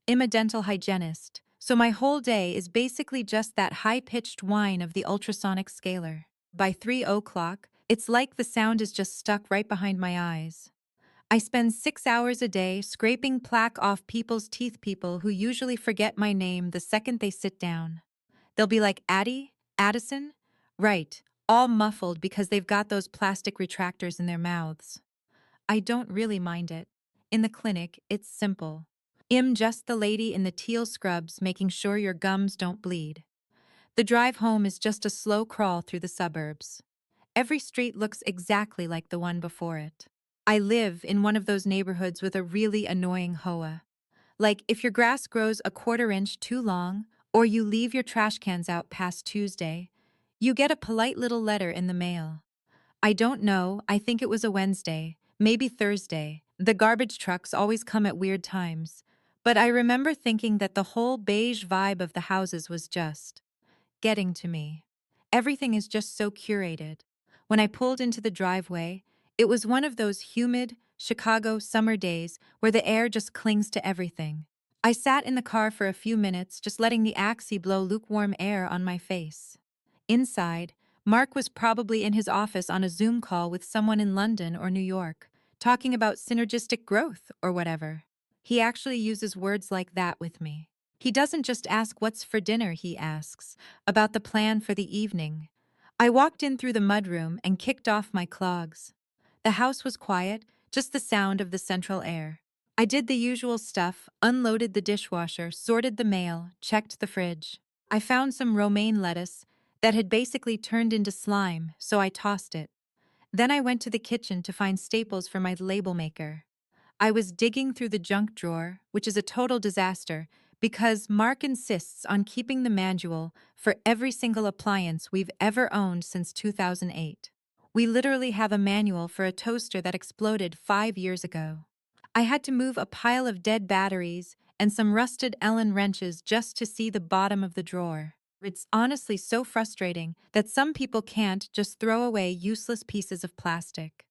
I'm a dental hygienist, so my whole day is basically just that high-pitched whine of the ultrasonic scaler. By 3 o'clock, it's like the sound is just stuck right behind my eyes. I spend 6 hours a day scraping plaque off people's teeth, people who usually forget my name the second they sit down. They'll be like, Addie? Addison? Right, all muffled because they've got those plastic retractors in their mouths. I don't really mind it. In the clinic, it's simple. I'm just the lady in the teal scrubs making sure your gums don't bleed. The drive home is just a slow crawl through the suburbs. Every street looks exactly like the one before it. I live in one of those neighborhoods with a really annoying HOA. Like, if your grass grows a quarter inch too long, or you leave your trash cans out past Tuesday, you get a polite little letter in the mail. I don't know, I think it was a Wednesday, maybe Thursday. The garbage trucks always come at weird times. But I remember thinking that the whole beige vibe of the houses was just getting to me. Everything is just so curated. When I pulled into the driveway, it was one of those humid, Chicago summer days where the air just clings to everything. I sat in the car for a few minutes, just letting the axle blow lukewarm air on my face. Inside, Mark was probably in his office on a Zoom call with someone in London or New York, talking about synergistic growth or whatever. He actually uses words like that with me. He doesn't just ask what's for dinner, he asks about the plan for the evening. I walked in through the mudroom and kicked off my clogs. The house was quiet, just the sound of the central air. I did the usual stuff, unloaded the dishwasher, sorted the mail, checked the fridge. I found some romaine lettuce that had basically turned into slime, so I tossed it. Then I went to the kitchen to find staples for my label maker. I was digging through the junk drawer, which is a total disaster, because Mark insists on keeping the manual for every single appliance we've ever owned since 2008. We literally have a manual for a toaster that exploded 5 years ago. I had to move a pile of dead batteries and some rusted Allen wrenches just to see the bottom of the drawer. It's honestly so frustrating that some people can't just throw away useless pieces of plastic.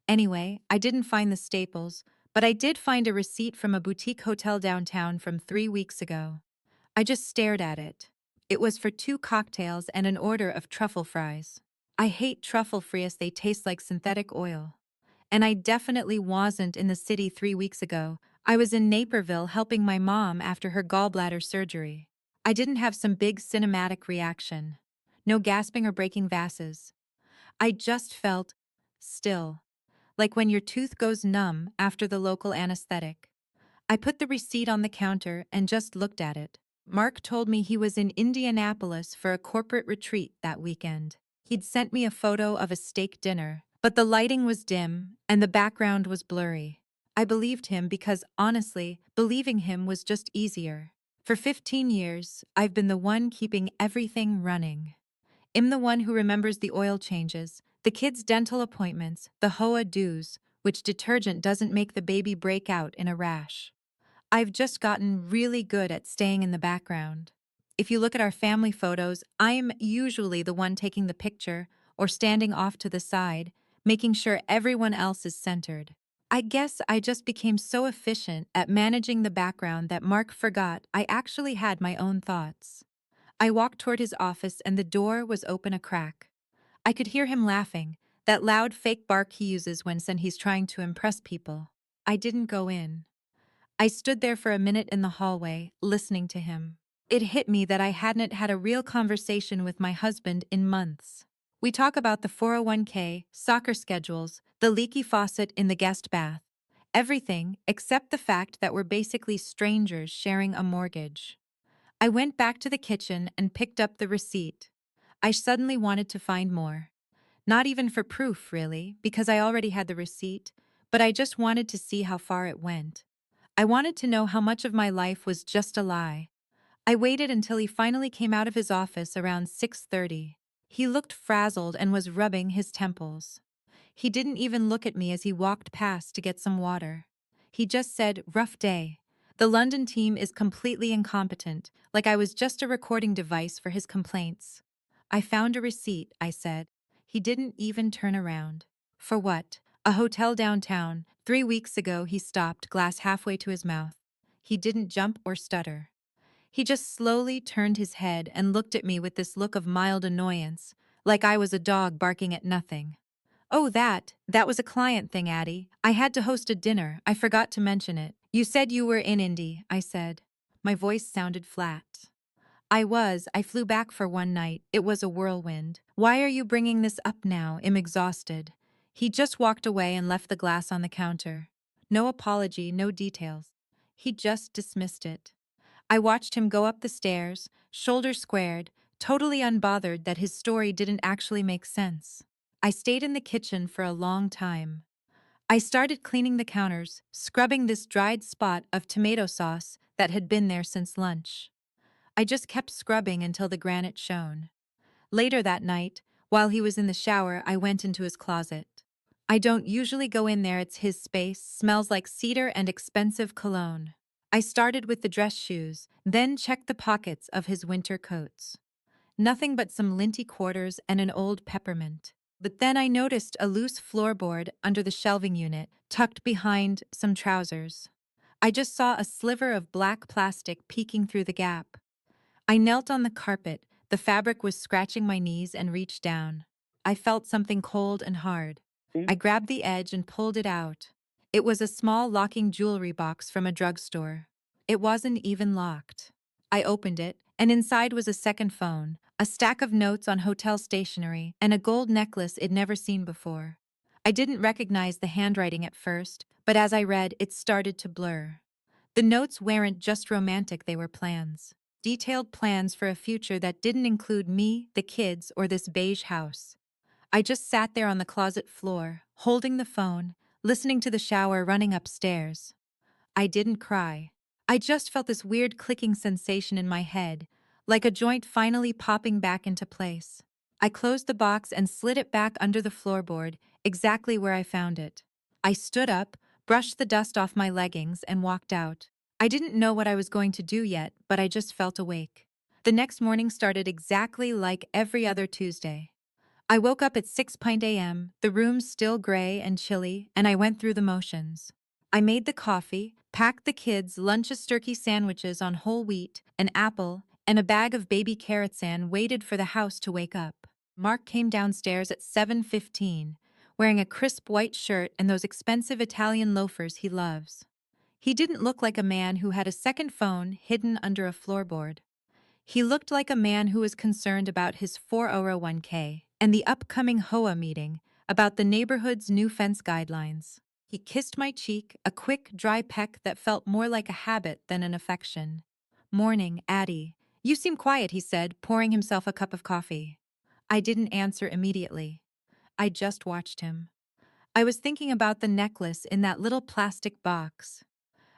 Anyway, I didn't find the staples, but I did find a receipt from a boutique hotel downtown from 3 weeks ago. I just stared at it. It was for 2 cocktails and an order of truffle fries. I hate truffle fries, they taste like synthetic oil. And I definitely wasn't in the city 3 weeks ago. I was in Naperville helping my mom after her gallbladder surgery. I didn't have some big cinematic reaction. No gasping or breaking vases. I just felt still, like when your tooth goes numb after the local anesthetic. I put the receipt on the counter and just looked at it. Mark told me he was in Indianapolis for a corporate retreat that weekend. He'd sent me a photo of a steak dinner, but the lighting was dim and the background was blurry. I believed him because, honestly, believing him was just easier. For 15 years, I've been the one keeping everything running. I'm the one who remembers the oil changes, the kids' dental appointments, the HOA dues, which detergent doesn't make the baby break out in a rash. I've just gotten really good at staying in the background. If you look at our family photos, I'm usually the one taking the picture or standing off to the side, making sure everyone else is centered. I guess I just became so efficient at managing the background that Mark forgot I actually had my own thoughts. I walked toward his office and the door was open a crack. I could hear him laughing, that loud fake bark he uses when he's trying to impress people. I didn't go in. I stood there for a minute in the hallway, listening to him. It hit me that I hadn't had a real conversation with my husband in months. We talk about the 401k, soccer schedules, the leaky faucet in the guest bath. Everything except the fact that we're basically strangers sharing a mortgage. I went back to the kitchen and picked up the receipt. I suddenly wanted to find more. Not even for proof, really, because I already had the receipt, but I just wanted to see how far it went. I wanted to know how much of my life was just a lie. I waited until he finally came out of his office around 6:30. He looked frazzled and was rubbing his temples. He didn't even look at me as he walked past to get some water. He just said, "Rough day. The London team is completely incompetent, like I was just a recording device for his complaints." "I found a receipt," I said. He didn't even turn around. "For what?" "A hotel downtown. 3 weeks ago," he stopped, glass halfway to his mouth. He didn't jump or stutter. He just slowly turned his head and looked at me with this look of mild annoyance, like I was a dog barking at nothing. Oh, that was a client thing, Addie. I had to host a dinner. I forgot to mention it. You said you were in Indy, I said. My voice sounded flat. I flew back for one night. It was a whirlwind. Why are you bringing this up now? I'm exhausted. He just walked away and left the glass on the counter. No apology, no details. He just dismissed it. I watched him go up the stairs, shoulders squared, totally unbothered that his story didn't actually make sense. I stayed in the kitchen for a long time. I started cleaning the counters, scrubbing this dried spot of tomato sauce that had been there since lunch. I just kept scrubbing until the granite shone. Later that night, while he was in the shower, I went into his closet. I don't usually go in there, it's his space, smells like cedar and expensive cologne. I started with the dress shoes, then checked the pockets of his winter coats. Nothing but some linty quarters and an old peppermint. But then I noticed a loose floorboard under the shelving unit, tucked behind some trousers. I just saw a sliver of black plastic peeking through the gap. I knelt on the carpet, the fabric was scratching my knees and reached down. I felt something cold and hard. I grabbed the edge and pulled it out. It was a small locking jewelry box from a drugstore. It wasn't even locked. I opened it, and inside was a second phone, a stack of notes on hotel stationery, and a gold necklace I'd never seen before. I didn't recognize the handwriting at first, but as I read, it started to blur. The notes weren't just romantic, they were plans. Detailed plans for a future that didn't include me, the kids, or this beige house. I just sat there on the closet floor, holding the phone, listening to the shower running upstairs. I didn't cry. I just felt this weird clicking sensation in my head, like a joint finally popping back into place. I closed the box and slid it back under the floorboard, exactly where I found it. I stood up, brushed the dust off my leggings, and walked out. I didn't know what I was going to do yet, but I just felt awake. The next morning started exactly like every other Tuesday. I woke up at 6 a.m., the room still gray and chilly, and I went through the motions. I made the coffee, packed the kids' lunches, turkey sandwiches on whole wheat, an apple, and a bag of baby carrots, and waited for the house to wake up. Mark came downstairs at 7:15, wearing a crisp white shirt and those expensive Italian loafers he loves. He didn't look like a man who had a second phone hidden under a floorboard. He looked like a man who was concerned about his 401k and the upcoming HOA meeting about the neighborhood's new fence guidelines. He kissed my cheek, a quick, dry peck that felt more like a habit than an affection. "Morning, Addie. You seem quiet," he said, pouring himself a cup of coffee. I didn't answer immediately. I just watched him. I was thinking about the necklace in that little plastic box.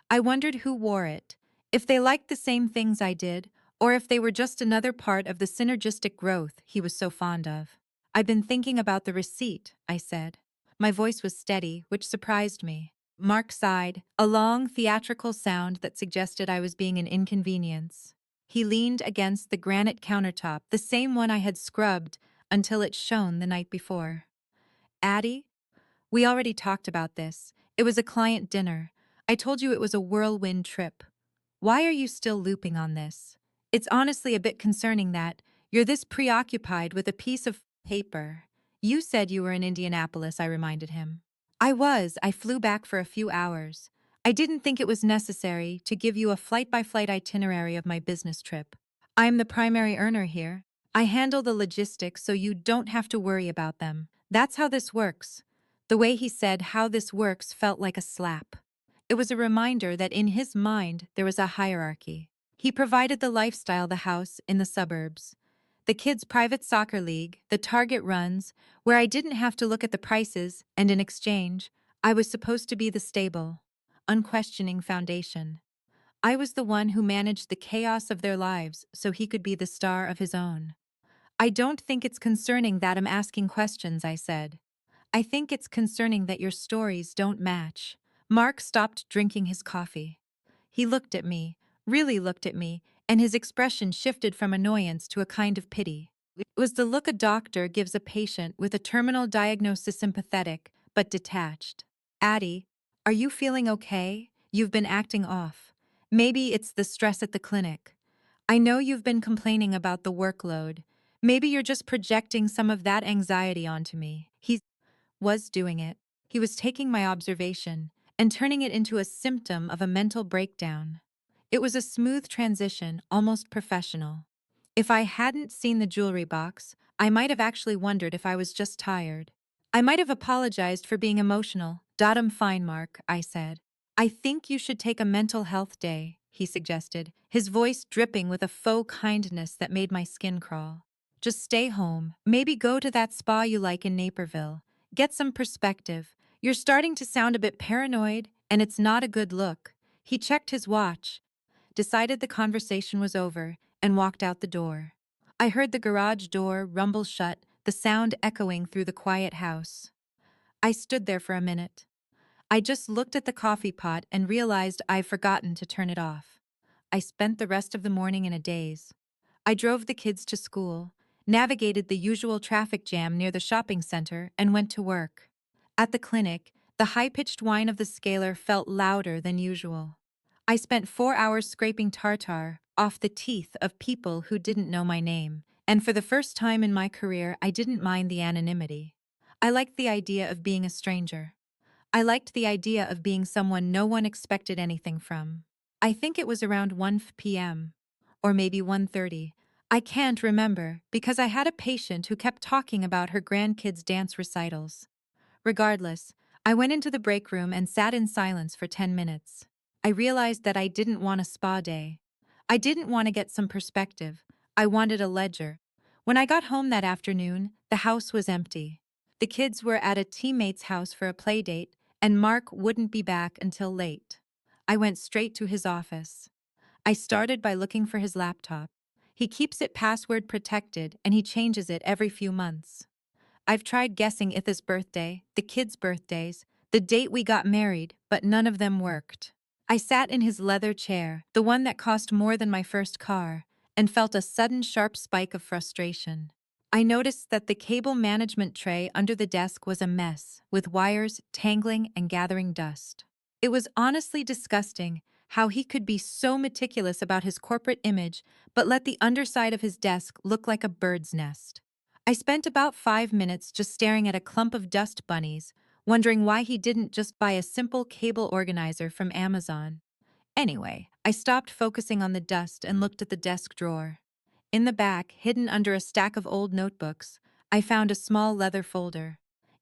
I wondered who wore it, if they liked the same things I did, or if they were just another part of the synergistic growth he was so fond of. "I've been thinking about the receipt," I said. My voice was steady, which surprised me. Mark sighed, a long, theatrical sound that suggested I was being an inconvenience. He leaned against the granite countertop, the same one I had scrubbed until it shone the night before. "Addie, we already talked about this. It was a client dinner. I told you it was a whirlwind trip. Why are you still looping on this? It's honestly a bit concerning that you're this preoccupied with a piece of paper. You said you were in Indianapolis," I reminded him. I flew back for a few hours. I didn't think it was necessary to give you a flight-by-flight itinerary of my business trip. I'm the primary earner here. I handle the logistics so you don't have to worry about them. That's how this works." The way he said "how this works" felt like a slap. It was a reminder that in his mind there was a hierarchy. He provided the lifestyle, the house in the suburbs, the kids' private soccer league, the Target runs, where I didn't have to look at the prices, and in exchange, I was supposed to be the stable, unquestioning foundation. I was the one who managed the chaos of their lives so he could be the star of his own. "I don't think it's concerning that I'm asking questions," I said. "I think it's concerning that your stories don't match." Mark stopped drinking his coffee. He looked at me, really looked at me, and his expression shifted from annoyance to a kind of pity. It was the look a doctor gives a patient with a terminal diagnosis, sympathetic, but detached. "Addie, are you feeling okay? You've been acting off." Maybe it's the stress at the clinic. I know you've been complaining about the workload. Maybe you're just projecting some of that anxiety onto me. He was doing it. He was taking my observation and turning it into a symptom of a mental breakdown. It was a smooth transition, almost professional. If I hadn't seen the jewelry box, I might have actually wondered if I was just tired. I might have apologized for being emotional. "I'm fine, Mark," I said. "I think you should take a mental health day," he suggested, his voice dripping with a faux kindness that made my skin crawl. "Just stay home, maybe go to that spa you like in Naperville. Get some perspective. You're starting to sound a bit paranoid, and it's not a good look." He checked his watch, decided the conversation was over, and walked out the door. I heard the garage door rumble shut, the sound echoing through the quiet house. I stood there for a minute. I just looked at the coffee pot and realized I'd forgotten to turn it off. I spent the rest of the morning in a daze. I drove the kids to school, navigated the usual traffic jam near the shopping center, and went to work. At the clinic, the high-pitched whine of the scaler felt louder than usual. I spent 4 hours scraping tartar off the teeth of people who didn't know my name, and for the first time in my career, I didn't mind the anonymity. I liked the idea of being a stranger. I liked the idea of being someone no one expected anything from. I think it was around 1 p.m. or maybe 1:30. I can't remember because I had a patient who kept talking about her grandkids' dance recitals. Regardless, I went into the break room and sat in silence for 10 minutes. I realized that I didn't want a spa day. I didn't want to get some perspective. I wanted a ledger. When I got home that afternoon, the house was empty. The kids were at a teammate's house for a play date, and Mark wouldn't be back until late. I went straight to his office. I started by looking for his laptop. He keeps it password protected and he changes it every few months. I've tried guessing Itha's birthday, the kids' birthdays, the date we got married, but none of them worked. I sat in his leather chair, the one that cost more than my first car, and felt a sudden sharp spike of frustration. I noticed that the cable management tray under the desk was a mess, with wires tangling and gathering dust. It was honestly disgusting how he could be so meticulous about his corporate image but let the underside of his desk look like a bird's nest. I spent about 5 minutes just staring at a clump of dust bunnies, wondering why he didn't just buy a simple cable organizer from Amazon. Anyway, I stopped focusing on the dust and looked at the desk drawer. In the back, hidden under a stack of old notebooks, I found a small leather folder.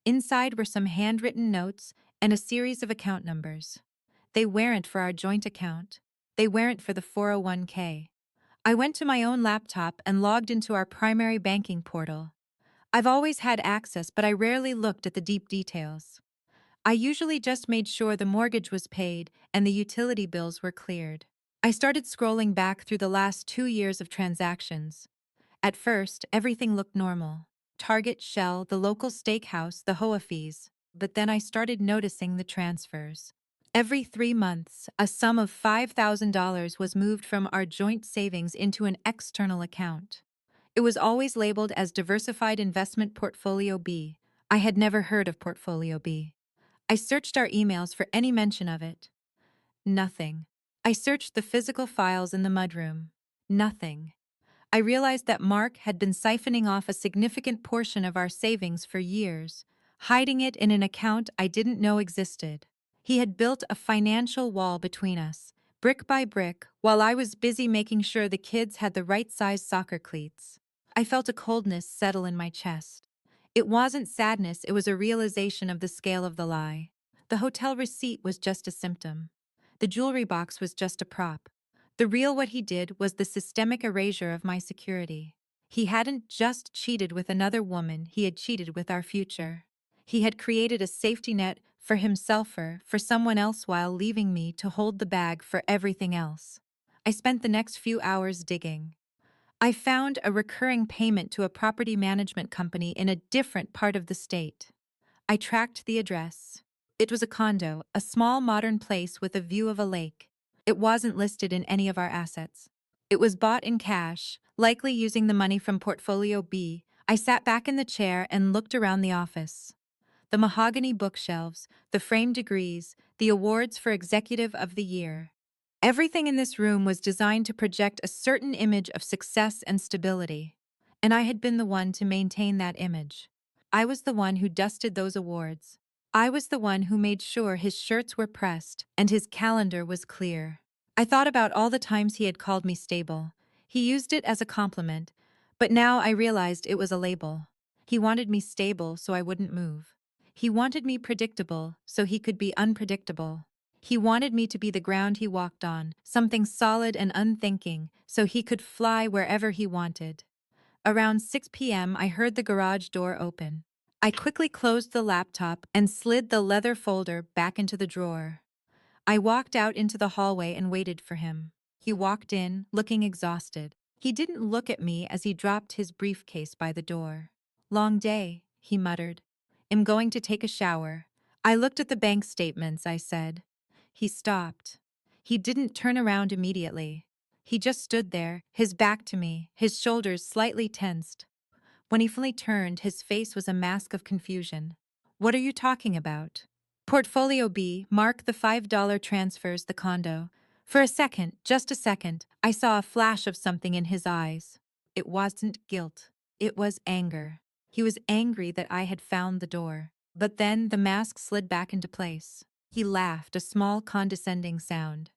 Inside were some handwritten notes and a series of account numbers. They weren't for our joint account. They weren't for the 401k. I went to my own laptop and logged into our primary banking portal. I've always had access, but I rarely looked at the deep details. I usually just made sure the mortgage was paid and the utility bills were cleared. I started scrolling back through the last 2 years of transactions. At first, everything looked normal. Target, Shell, the local steakhouse, the HOA fees. But then I started noticing the transfers. Every 3 months, a sum of $5,000 was moved from our joint savings into an external account. It was always labeled as Diversified Investment Portfolio B. I had never heard of Portfolio B. I searched our emails for any mention of it. Nothing. I searched the physical files in the mudroom. Nothing. I realized that Mark had been siphoning off a significant portion of our savings for years, hiding it in an account I didn't know existed. He had built a financial wall between us, brick by brick, while I was busy making sure the kids had the right size soccer cleats. I felt a coldness settle in my chest. It wasn't sadness, it was a realization of the scale of the lie. The hotel receipt was just a symptom. The jewelry box was just a prop. The real what he did was the systemic erasure of my security. He hadn't just cheated with another woman, he had cheated with our future. He had created a safety net for himself or for someone else while leaving me to hold the bag for everything else. I spent the next few hours digging. I found a recurring payment to a property management company in a different part of the state. I tracked the address. It was a condo, a small modern place with a view of a lake. It wasn't listed in any of our assets. It was bought in cash, likely using the money from Portfolio B. I sat back in the chair and looked around the office. The mahogany bookshelves, the framed degrees, the awards for Executive of the Year. Everything in this room was designed to project a certain image of success and stability, and I had been the one to maintain that image. I was the one who dusted those awards. I was the one who made sure his shirts were pressed and his calendar was clear. I thought about all the times he had called me stable. He used it as a compliment, but now I realized it was a label. He wanted me stable so I wouldn't move. He wanted me predictable so he could be unpredictable. He wanted me to be the ground he walked on, something solid and unthinking, so he could fly wherever he wanted. Around 6 p.m., I heard the garage door open. I quickly closed the laptop and slid the leather folder back into the drawer. I walked out into the hallway and waited for him. He walked in, looking exhausted. He didn't look at me as he dropped his briefcase by the door. "Long day," he muttered. "I'm going to take a shower." I looked at the bank statements, I said. He stopped. He didn't turn around immediately. He just stood there, his back to me, his shoulders slightly tensed. When he fully turned, his face was a mask of confusion. "What are you talking about?" "Portfolio B, mark the $5 transfers, the condo." For a second, just a second, I saw a flash of something in his eyes. It wasn't guilt. It was anger. He was angry that I had found the door. But then the mask slid back into place. He laughed, a small condescending sound.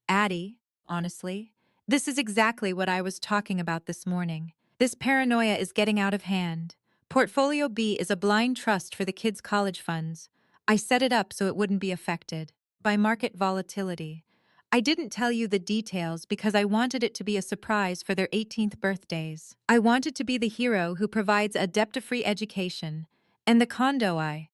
"Addie, honestly, this is exactly what I was talking about this morning. This paranoia is getting out of hand. Portfolio B is a blind trust for the kids' college funds. I set it up so it wouldn't be affected by market volatility. I didn't tell you the details because I wanted it to be a surprise for their 18th birthdays. I wanted to be the hero who provides a debt-free education. And the condo, I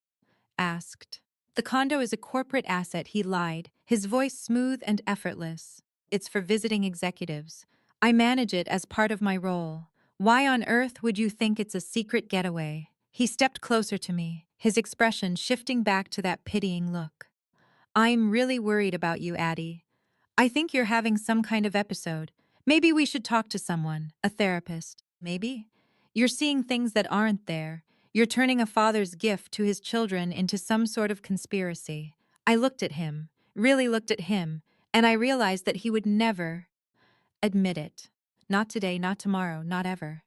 asked. "The condo is a corporate asset," he lied, his voice smooth and effortless. "It's for visiting executives. I manage it as part of my role. Why on earth would you think it's a secret getaway?" He stepped closer to me, his expression shifting back to that pitying look. "I'm really worried about you, Addie. I think you're having some kind of episode. Maybe we should talk to someone, a therapist, maybe? You're seeing things that aren't there. You're turning a father's gift to his children into some sort of conspiracy." I looked at him, really looked at him, and I realized that he would never admit it. Not today, not tomorrow, not ever.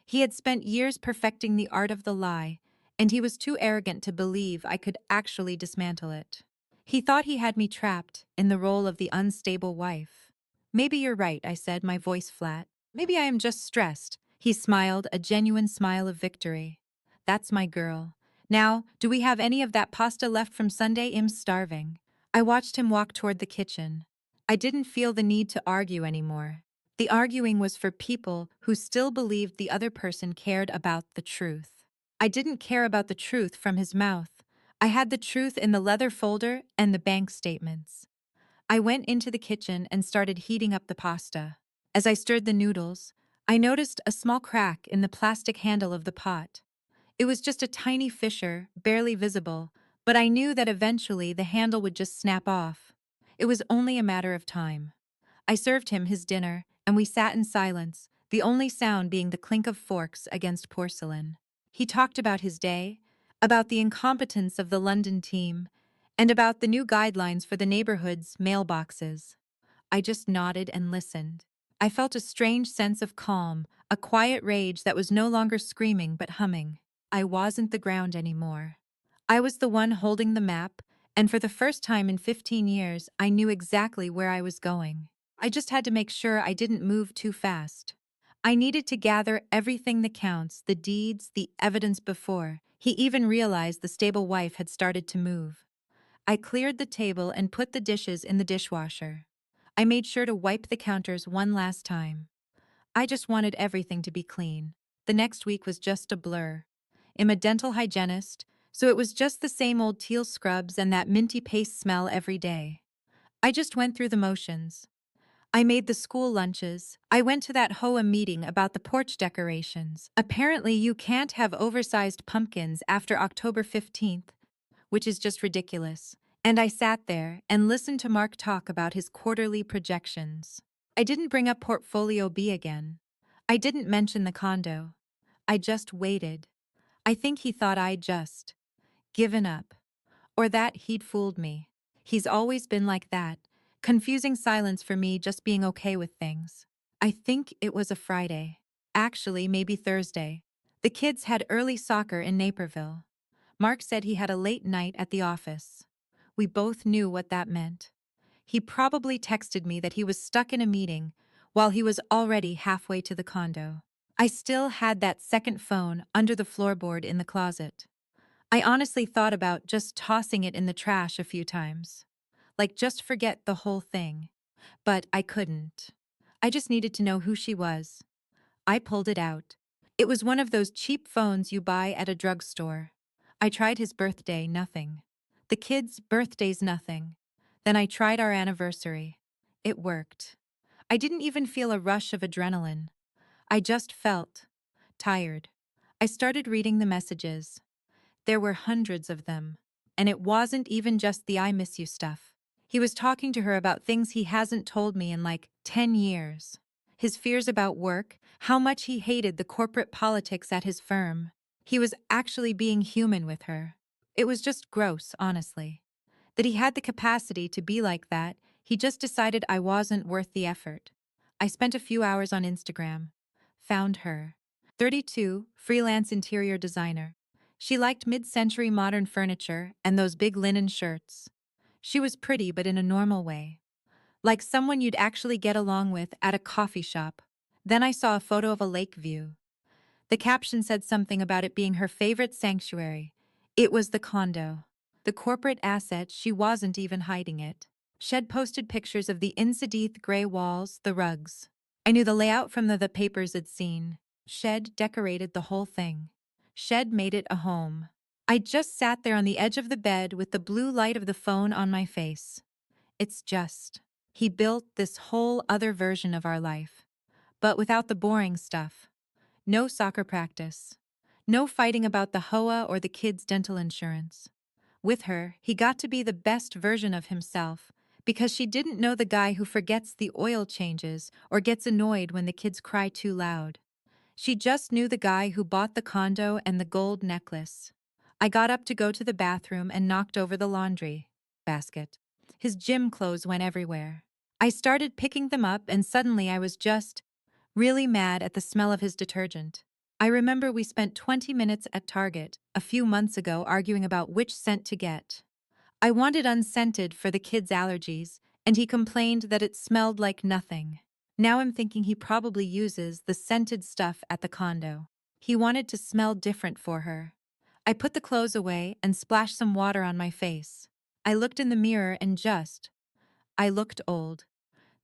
He had spent years perfecting the art of the lie, and he was too arrogant to believe I could actually dismantle it. He thought he had me trapped in the role of the unstable wife. "Maybe you're right," I said, my voice flat. "Maybe I am just stressed." He smiled, a genuine smile of victory. "That's my girl. Now, do we have any of that pasta left from Sunday? I'm starving." I watched him walk toward the kitchen. I didn't feel the need to argue anymore. The arguing was for people who still believed the other person cared about the truth. I didn't care about the truth from his mouth. I had the truth in the leather folder and the bank statements. I went into the kitchen and started heating up the pasta. As I stirred the noodles, I noticed a small crack in the plastic handle of the pot. It was just a tiny fissure, barely visible, but I knew that eventually the handle would just snap off. It was only a matter of time. I served him his dinner, and we sat in silence, the only sound being the clink of forks against porcelain. He talked about his day, about the incompetence of the London team, and about the new guidelines for the neighborhood's mailboxes. I just nodded and listened. I felt a strange sense of calm, a quiet rage that was no longer screaming but humming. I wasn't the ground anymore. I was the one holding the map, and for the first time in 15 years, I knew exactly where I was going. I just had to make sure I didn't move too fast. I needed to gather everything that counts, the deeds, the evidence before he even realized the stable wife had started to move. I cleared the table and put the dishes in the dishwasher. I made sure to wipe the counters one last time. I just wanted everything to be clean. The next week was just a blur. I'm a dental hygienist, so it was just the same old teal scrubs and that minty paste smell every day. I just went through the motions. I made the school lunches. I went to that HOA meeting about the porch decorations. Apparently, you can't have oversized pumpkins after October 15th, which is just ridiculous. And I sat there and listened to Mark talk about his quarterly projections. I didn't bring up Portfolio B again. I didn't mention the condo. I just waited. I think he thought I'd just given up. Or that he'd fooled me. He's always been like that, Confusing silence for me just being okay with things. I think it was a Friday. Actually, maybe Thursday. The kids had early soccer in Naperville. Mark said he had a late night at the office. We both knew what that meant. He probably texted me that he was stuck in a meeting while he was already halfway to the condo. I still had that second phone under the floorboard in the closet. I honestly thought about just tossing it in the trash a few times. Like, just forget the whole thing. But I couldn't. I just needed to know who she was. I pulled it out. It was one of those cheap phones you buy at a drugstore. I tried his birthday, nothing. The kids' birthdays, nothing. Then I tried our anniversary. It worked. I didn't even feel a rush of adrenaline. I just felt tired. I started reading the messages. There were hundreds of them. And it wasn't even just the I miss you stuff. He was talking to her about things he hasn't told me in like 10 years. His fears about work, how much he hated the corporate politics at his firm. He was actually being human with her. It was just gross, honestly. That he had the capacity to be like that, he just decided I wasn't worth the effort. I spent a few hours on Instagram. Found her. 32, freelance interior designer. She liked mid-century modern furniture and those big linen shirts. She was pretty, but in a normal way. Like someone you'd actually get along with at a coffee shop. Then I saw a photo of a lake view. The caption said something about it being her favorite sanctuary. It was the condo. The corporate asset, she wasn't even hiding it. Shed posted pictures of the Insadith gray walls, the rugs. I knew the layout from the papers I'd seen. Shed decorated the whole thing. Shed made it a home. I just sat there on the edge of the bed with the blue light of the phone on my face. It's just. He built this whole other version of our life. But without the boring stuff. No soccer practice. No fighting about the HOA or the kids' dental insurance. With her, he got to be the best version of himself, because she didn't know the guy who forgets the oil changes or gets annoyed when the kids cry too loud. She just knew the guy who bought the condo and the gold necklace. I got up to go to the bathroom and knocked over the laundry basket. His gym clothes went everywhere. I started picking them up and suddenly I was just really mad at the smell of his detergent. I remember we spent 20 minutes at Target a few months ago arguing about which scent to get. I wanted unscented for the kids' allergies, and he complained that it smelled like nothing. Now I'm thinking he probably uses the scented stuff at the condo. He wanted to smell different for her. I put the clothes away and splashed some water on my face. I looked in the mirror and I looked old.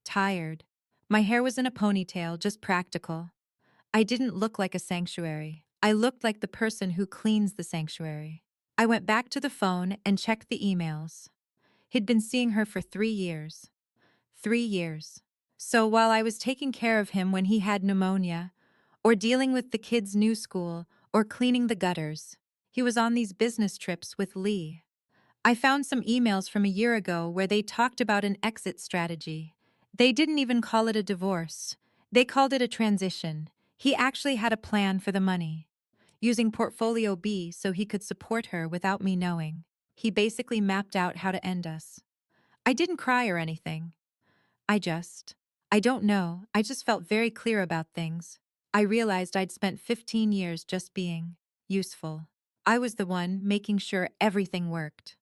Tired. My hair was in a ponytail, just practical. I didn't look like a sanctuary. I looked like the person who cleans the sanctuary. I went back to the phone and checked the emails. He'd been seeing her for 3 years. 3 years. So while I was taking care of him when he had pneumonia, or dealing with the kids' new school, or cleaning the gutters, he was on these business trips with Lee. I found some emails from a year ago where they talked about an exit strategy. They didn't even call it a divorce. They called it a transition. He actually had a plan for the money. Using Portfolio B so he could support her without me knowing. He basically mapped out how to end us. I didn't cry or anything. I just. I don't know, I just felt very clear about things. I realized I'd spent 15 years just being useful. I was the one making sure everything worked.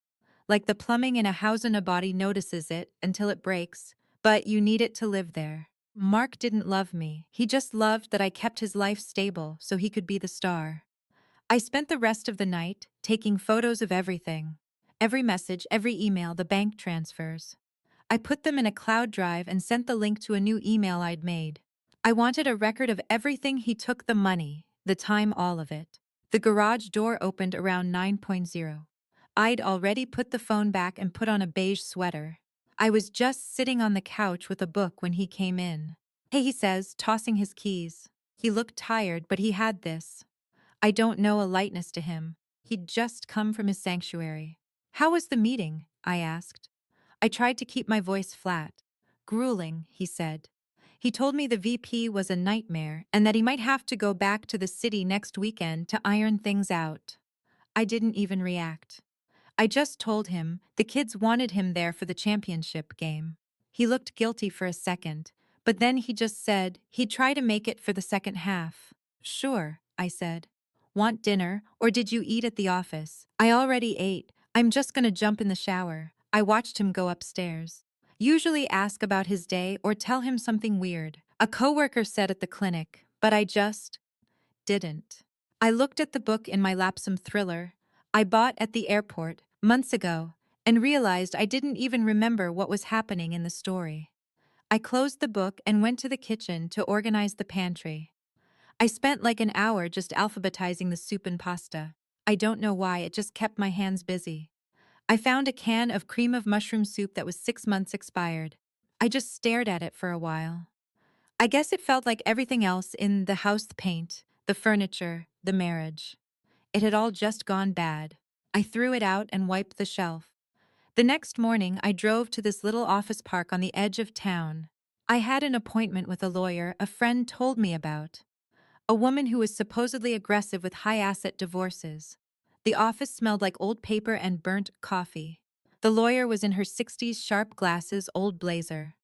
Like the plumbing in a house and a body notices it until it breaks, but you need it to live there. Mark didn't love me. He just loved that I kept his life stable so he could be the star. I spent the rest of the night taking photos of everything. Every message, every email, the bank transfers. I put them in a cloud drive and sent the link to a new email I'd made. I wanted a record of everything he took, the money, the time, all of it. The garage door opened around 9:00. I'd already put the phone back and put on a beige sweater. I was just sitting on the couch with a book when he came in. Hey, he says, tossing his keys. He looked tired, but he had this. I don't know, a lightness to him. He'd just come from his sanctuary. How was the meeting? I asked. I tried to keep my voice flat. Grueling, he said. He told me the VP was a nightmare and that he might have to go back to the city next weekend to iron things out. I didn't even react. I just told him the kids wanted him there for the championship game. He looked guilty for a second, but then he just said he'd try to make it for the second half. Sure, I said. Want dinner, or did you eat at the office? I already ate. I'm just gonna jump in the shower. I watched him go upstairs. Usually ask about his day or tell him something weird. A coworker said at the clinic, but I just didn't. I looked at the book in my lap, some thriller I bought at the airport months ago, and realized I didn't even remember what was happening in the story. I closed the book and went to the kitchen to organize the pantry. I spent like an hour just alphabetizing the soup and pasta. I don't know why, it just kept my hands busy. I found a can of cream of mushroom soup that was 6 months expired. I just stared at it for a while. I guess it felt like everything else in the house: the paint, the furniture, the marriage. It had all just gone bad. I threw it out and wiped the shelf. The next morning, I drove to this little office park on the edge of town. I had an appointment with a lawyer a friend told me about. A woman who was supposedly aggressive with high-asset divorces. The office smelled like old paper and burnt coffee. The lawyer was in her 60s, sharp glasses, old blazer.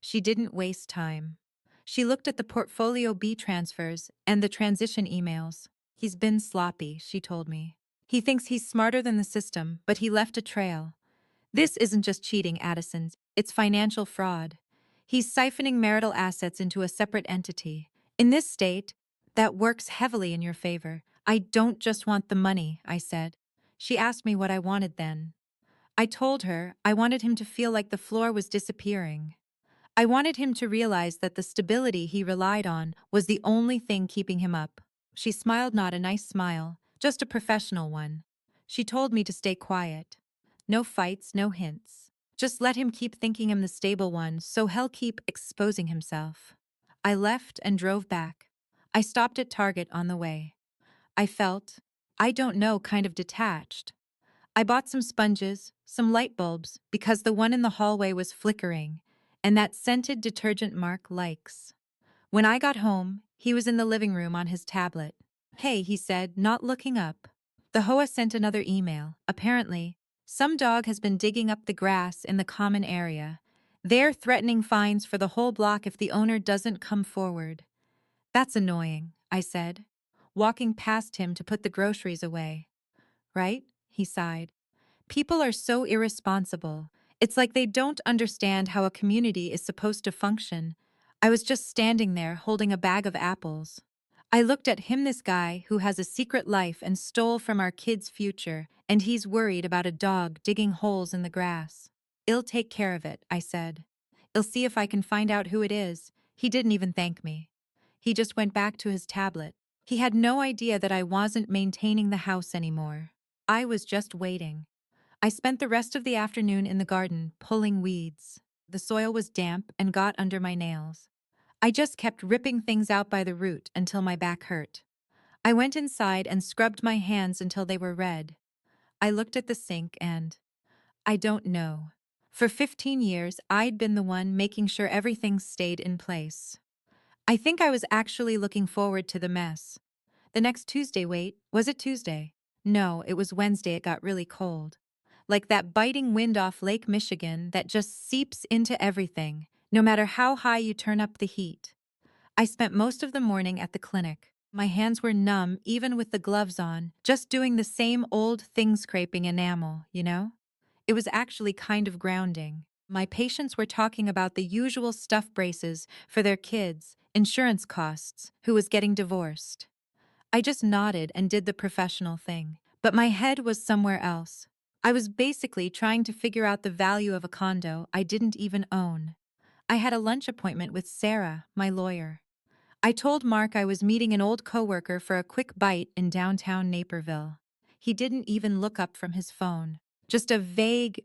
She didn't waste time. She looked at the Portfolio B transfers and the transition emails. He's been sloppy, she told me. He thinks he's smarter than the system, but he left a trail. This isn't just cheating, Addison, it's financial fraud. He's siphoning marital assets into a separate entity. In this state, that works heavily in your favor. I don't just want the money, I said. She asked me what I wanted then. I told her I wanted him to feel like the floor was disappearing. I wanted him to realize that the stability he relied on was the only thing keeping him up. She smiled, not a nice smile, just a professional one. She told me to stay quiet. No fights, no hints. Just let him keep thinking I'm the stable one, so he'll keep exposing himself. I left and drove back. I stopped at Target on the way. I felt, I don't know, kind of detached. I bought some sponges, some light bulbs, because the one in the hallway was flickering, and that scented detergent Mark likes. When I got home, he was in the living room on his tablet. Hey, he said, not looking up. The Hoa sent another email. Apparently, some dog has been digging up the grass in the common area. They're threatening fines for the whole block if the owner doesn't come forward. That's annoying, I said, walking past him to put the groceries away. Right? He sighed. People are so irresponsible. It's like they don't understand how a community is supposed to function. I was just standing there holding a bag of apples. I looked at him, this guy who has a secret life and stole from our kids' future, and he's worried about a dog digging holes in the grass. I'll take care of it, I said. I'll see if I can find out who it is. He didn't even thank me. He just went back to his tablet. He had no idea that I wasn't maintaining the house anymore. I was just waiting. I spent the rest of the afternoon in the garden, pulling weeds. The soil was damp and got under my nails. I just kept ripping things out by the root until my back hurt. I went inside and scrubbed my hands until they were red. I looked at the sink and, I don't know. For 15 years, I'd been the one making sure everything stayed in place. I think I was actually looking forward to the mess. The next Tuesday, wait, was it Tuesday? No, it was Wednesday. It got really cold. Like that biting wind off Lake Michigan that just seeps into everything, no matter how high you turn up the heat. I spent most of the morning at the clinic. My hands were numb even with the gloves on, just doing the same old thing, scraping enamel, you know? It was actually kind of grounding. My patients were talking about the usual stuff: braces for their kids, insurance costs, who was getting divorced. I just nodded and did the professional thing, but my head was somewhere else. I was basically trying to figure out the value of a condo I didn't even own. I had a lunch appointment with Sarah, my lawyer. I told Mark I was meeting an old coworker for a quick bite in downtown Naperville. He didn't even look up from his phone. Just a vague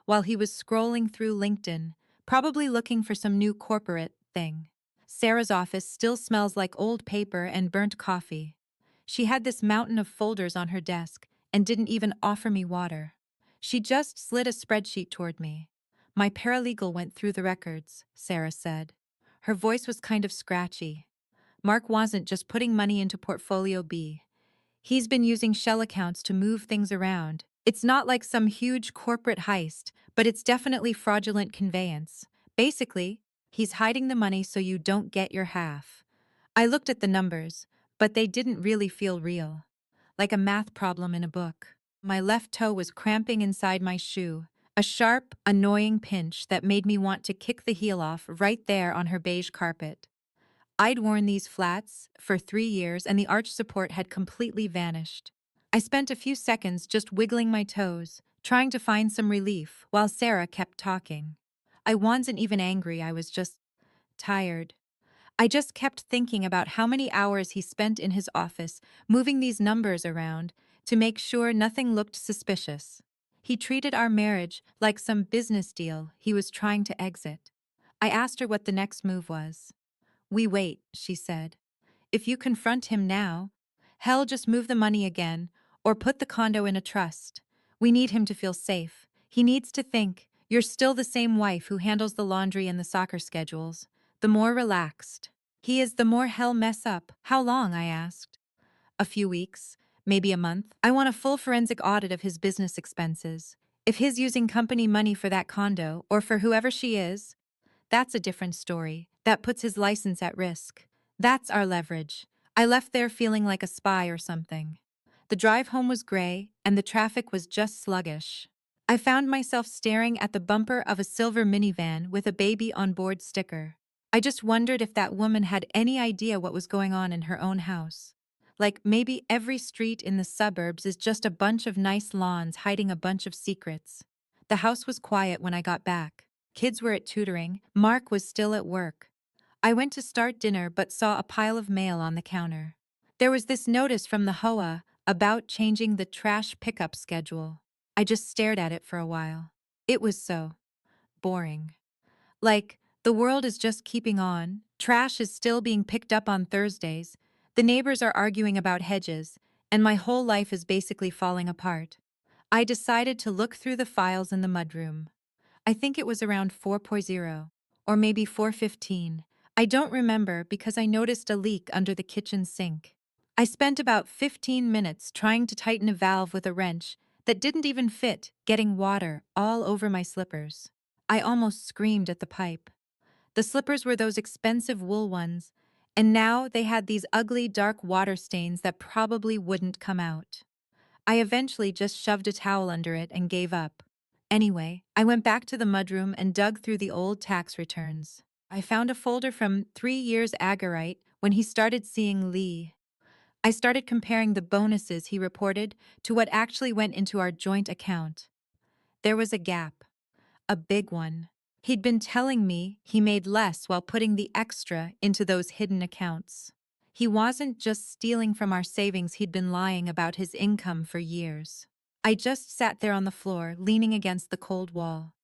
while he was scrolling through LinkedIn, probably looking for some new corporate thing. Sarah's office still smells like old paper and burnt coffee. She had this mountain of folders on her desk and didn't even offer me water. She just slid a spreadsheet toward me. My paralegal went through the records, Sarah said. Her voice was kind of scratchy. Mark wasn't just putting money into Portfolio B. He's been using shell accounts to move things around. It's not like some huge corporate heist, but it's definitely fraudulent conveyance. Basically, he's hiding the money so you don't get your half. I looked at the numbers, but they didn't really feel real. Like a math problem in a book. My left toe was cramping inside my shoe, a sharp, annoying pinch that made me want to kick the heel off right there on her beige carpet. I'd worn these flats for 3 years and the arch support had completely vanished. I spent a few seconds just wiggling my toes, trying to find some relief while Sarah kept talking. I wasn't even angry, I was just tired. I just kept thinking about how many hours he spent in his office moving these numbers around to make sure nothing looked suspicious. He treated our marriage like some business deal he was trying to exit. I asked her what the next move was. "We wait," she said. "If you confront him now, hell, just move the money again or put the condo in a trust. We need him to feel safe. He needs to think you're still the same wife who handles the laundry and the soccer schedules. The more relaxed he is, the more hell mess up." "How long?" I asked. "A few weeks, maybe a month. I want a full forensic audit of his business expenses. If he's using company money for that condo or for whoever she is, that's a different story. That puts his license at risk. That's our leverage." I left there feeling like a spy or something. The drive home was gray, and the traffic was just sluggish. I found myself staring at the bumper of a silver minivan with a baby on board sticker. I just wondered if that woman had any idea what was going on in her own house. Like maybe every street in the suburbs is just a bunch of nice lawns hiding a bunch of secrets. The house was quiet when I got back. Kids were at tutoring, Mark was still at work. I went to start dinner but saw a pile of mail on the counter. There was this notice from the HOA about changing the trash pickup schedule. I just stared at it for a while. It was so boring. Like, the world is just keeping on, trash is still being picked up on Thursdays, the neighbors are arguing about hedges, and my whole life is basically falling apart. I decided to look through the files in the mudroom. I think it was around 4.0, or maybe 4:15. I don't remember because I noticed a leak under the kitchen sink. I spent about 15 minutes trying to tighten a valve with a wrench that didn't even fit, getting water all over my slippers. I almost screamed at the pipe. The slippers were those expensive wool ones, and now they had these ugly dark water stains that probably wouldn't come out. I eventually just shoved a towel under it and gave up. Anyway, I went back to the mudroom and dug through the old tax returns. I found a folder from 3 years Agarite when he started seeing Lee. I started comparing the bonuses he reported to what actually went into our joint account. There was a gap. A big one. He'd been telling me he made less while putting the extra into those hidden accounts. He wasn't just stealing from our savings, he'd been lying about his income for years. I just sat there on the floor, leaning against the cold wall.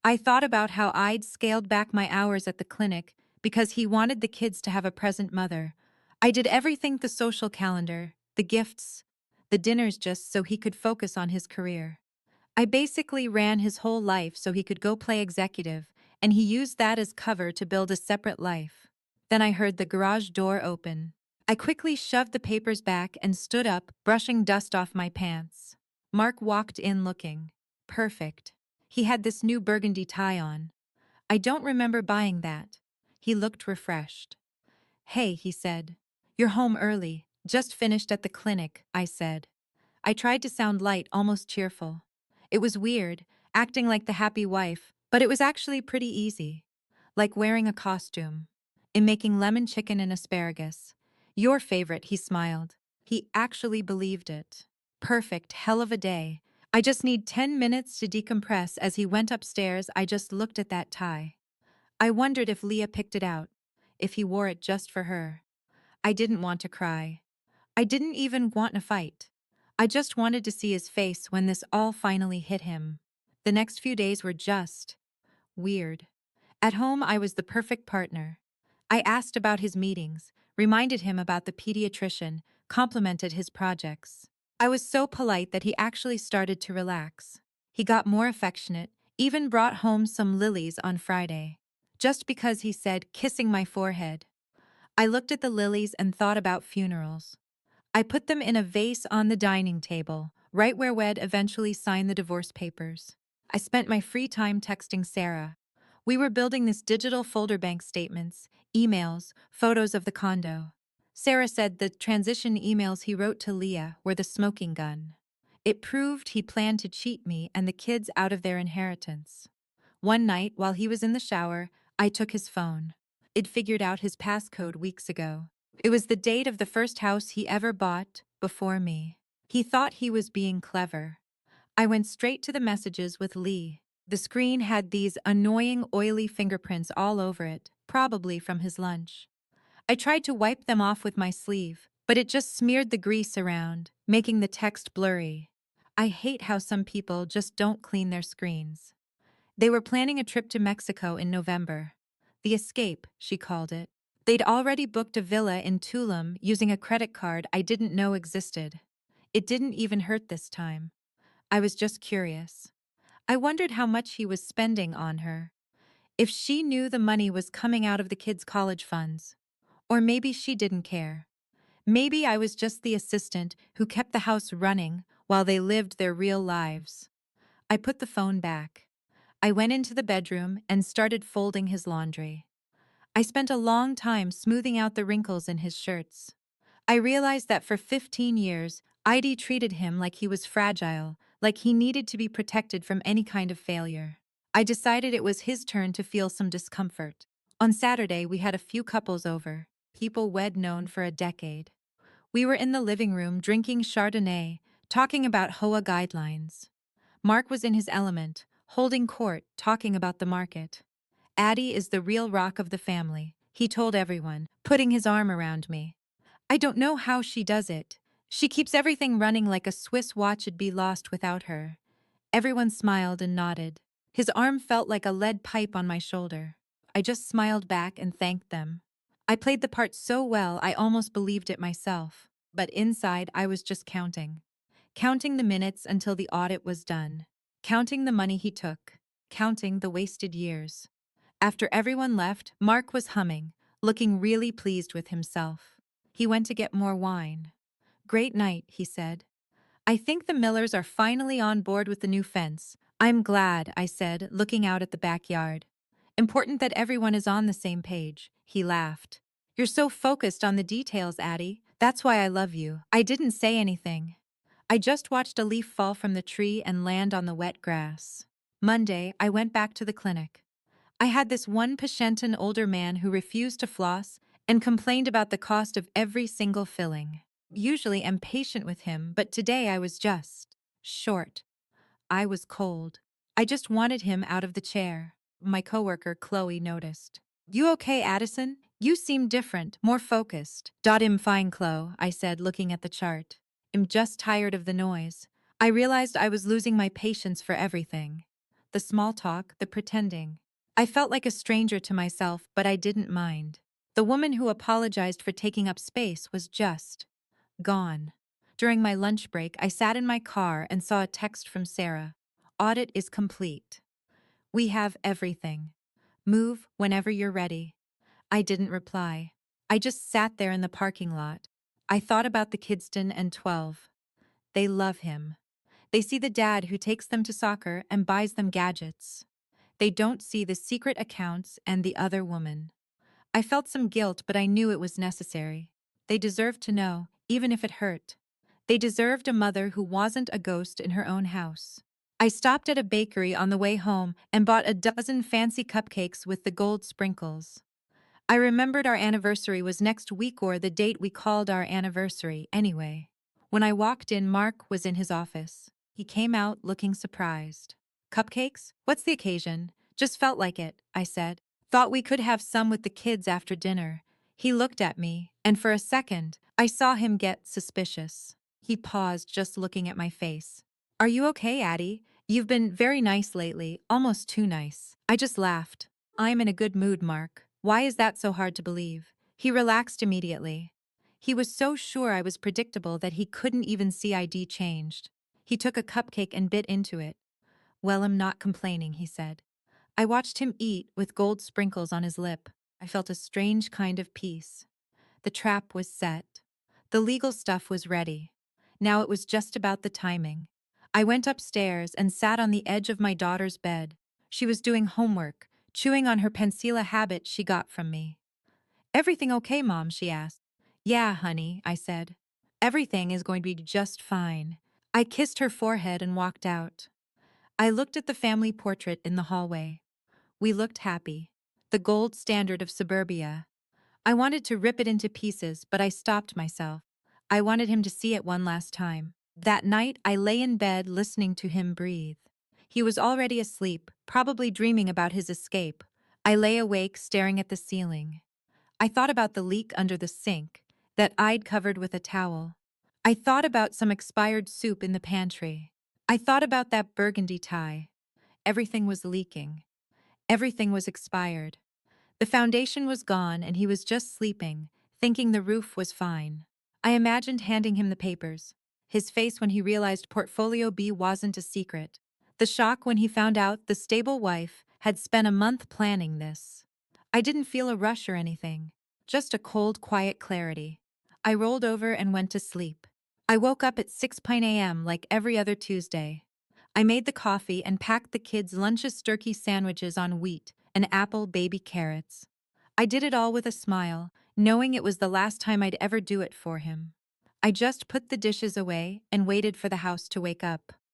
I thought about how I'd scaled back my hours at the clinic because he wanted the kids to have a present mother. I did everything, the social calendar, the gifts, the dinners, just so he could focus on his career. I basically ran his whole life so he could go play executive, and he used that as cover to build a separate life. Then I heard the garage door open. I quickly shoved the papers back and stood up, brushing dust off my pants. Mark walked in looking perfect. He had this new burgundy tie on. I don't remember buying that. He looked refreshed. "Hey," he said. "You're home early. Just finished at the clinic," I said. I tried to sound light, almost cheerful. It was weird, acting like the happy wife, but it was actually pretty easy. Like wearing a costume. In making lemon chicken and asparagus. "Your favorite," he smiled. He actually believed it. Perfect, hell of a day. I just need 10 minutes to decompress. As he went upstairs, I just looked at that tie. I wondered if Leah picked it out, if he wore it just for her. I didn't want to cry. I didn't even want to fight. I just wanted to see his face when this all finally hit him. The next few days were just weird. At home, I was the perfect partner. I asked about his meetings, reminded him about the pediatrician, complimented his projects. I was so polite that he actually started to relax. He got more affectionate, even brought home some lilies on Friday. Just because, he said, kissing my forehead. I looked at the lilies and thought about funerals. I put them in a vase on the dining table, right where Wed eventually signed the divorce papers. I spent my free time texting Sarah. We were building this digital folder bank statements, emails, photos of the condo. Sarah said the transition emails he wrote to Leah were the smoking gun. It proved he planned to cheat me and the kids out of their inheritance. One night, while he was in the shower, I took his phone. It figured out his passcode weeks ago. It was the date of the first house he ever bought, before me. He thought he was being clever. I went straight to the messages with Lee. The screen had these annoying oily fingerprints all over it, probably from his lunch. I tried to wipe them off with my sleeve, but it just smeared the grease around, making the text blurry. I hate how some people just don't clean their screens. They were planning a trip to Mexico in November. The escape, she called it. They'd already booked a villa in Tulum using a credit card I didn't know existed. It didn't even hurt this time. I was just curious. I wondered how much he was spending on her. If she knew the money was coming out of the kids' college funds. Or maybe she didn't care. Maybe I was just the assistant who kept the house running while they lived their real lives. I put the phone back. I went into the bedroom and started folding his laundry. I spent a long time smoothing out the wrinkles in his shirts. I realized that for 15 years, Heidi treated him like he was fragile, like he needed to be protected from any kind of failure. I decided it was his turn to feel some discomfort. On Saturday, we had a few couples over, people we'd known for a decade. We were in the living room drinking Chardonnay, talking about HOA guidelines. Mark was in his element, holding court, talking about the market. Addie is the real rock of the family, he told everyone, putting his arm around me. I don't know how she does it. She keeps everything running like a Swiss watch'd be lost without her. Everyone smiled and nodded. His arm felt like a lead pipe on my shoulder. I just smiled back and thanked them. I played the part so well I almost believed it myself. But inside I was just counting. Counting the minutes until the audit was done. Counting the money he took. Counting the wasted years. After everyone left, Mark was humming, looking really pleased with himself. He went to get more wine. Great night, he said. I think the Millers are finally on board with the new fence. I'm glad, I said, looking out at the backyard. Important that everyone is on the same page, he laughed. You're so focused on the details, Addie. That's why I love you. I didn't say anything. I just watched a leaf fall from the tree and land on the wet grass. Monday, I went back to the clinic. I had this one patient, an older man who refused to floss and complained about the cost of every single filling. Usually I'm patient with him, but today I was just short. I was cold. I just wanted him out of the chair. My coworker, Chloe, noticed. You okay, Addison? You seem different, more focused. I'm fine, Chloe, I said, looking at the chart. I'm just tired of the noise. I realized I was losing my patience for everything. The small talk, the pretending. I felt like a stranger to myself, but I didn't mind. The woman who apologized for taking up space was just gone. During my lunch break, I sat in my car and saw a text from Sarah. Audit is complete. We have everything. Move whenever you're ready. I didn't reply. I just sat there in the parking lot. I thought about the Kidston and 12. They love him. They see the dad who takes them to soccer and buys them gadgets. They don't see the secret accounts and the other woman. I felt some guilt, but I knew it was necessary. They deserved to know, even if it hurt. They deserved a mother who wasn't a ghost in her own house. I stopped at a bakery on the way home and bought a dozen fancy cupcakes with the gold sprinkles. I remembered our anniversary was next week, or the date we called our anniversary anyway. When I walked in, Mark was in his office. He came out looking surprised. Cupcakes? What's the occasion? Just felt like it, I said. Thought we could have some with the kids after dinner. He looked at me, and for a second, I saw him get suspicious. He paused, just looking at my face. Are you okay, Addie? You've been very nice lately, almost too nice. I just laughed. I'm in a good mood, Mark. Why is that so hard to believe? He relaxed immediately. He was so sure I was predictable that he couldn't even see ID changed. He took a cupcake and bit into it. Well, I'm not complaining, he said. I watched him eat with gold sprinkles on his lip. I felt a strange kind of peace. The trap was set. The legal stuff was ready. Now it was just about the timing. I went upstairs and sat on the edge of my daughter's bed. She was doing homework, chewing on her pensila habit she got from me. Everything okay, Mom? She asked. Yeah, honey, I said. Everything is going to be just fine. I kissed her forehead and walked out. I looked at the family portrait in the hallway. We looked happy. The gold standard of suburbia. I wanted to rip it into pieces, but I stopped myself. I wanted him to see it one last time. That night, I lay in bed listening to him breathe. He was already asleep, probably dreaming about his escape. I lay awake, staring at the ceiling. I thought about the leak under the sink, that I'd covered with a towel. I thought about some expired soup in the pantry. I thought about that burgundy tie. Everything was leaking. Everything was expired. The foundation was gone and he was just sleeping, thinking the roof was fine. I imagined handing him the papers. His face when he realized Portfolio B wasn't a secret. The shock when he found out the stable wife had spent a month planning this. I didn't feel a rush or anything. Just a cold, quiet clarity. I rolled over and went to sleep. I woke up at 6 a.m. like every other Tuesday. I made the coffee and packed the kids' lunches turkey sandwiches on wheat and apple baby carrots. I did it all with a smile, knowing it was the last time I'd ever do it for him. I just put the dishes away and waited for the house to wake up.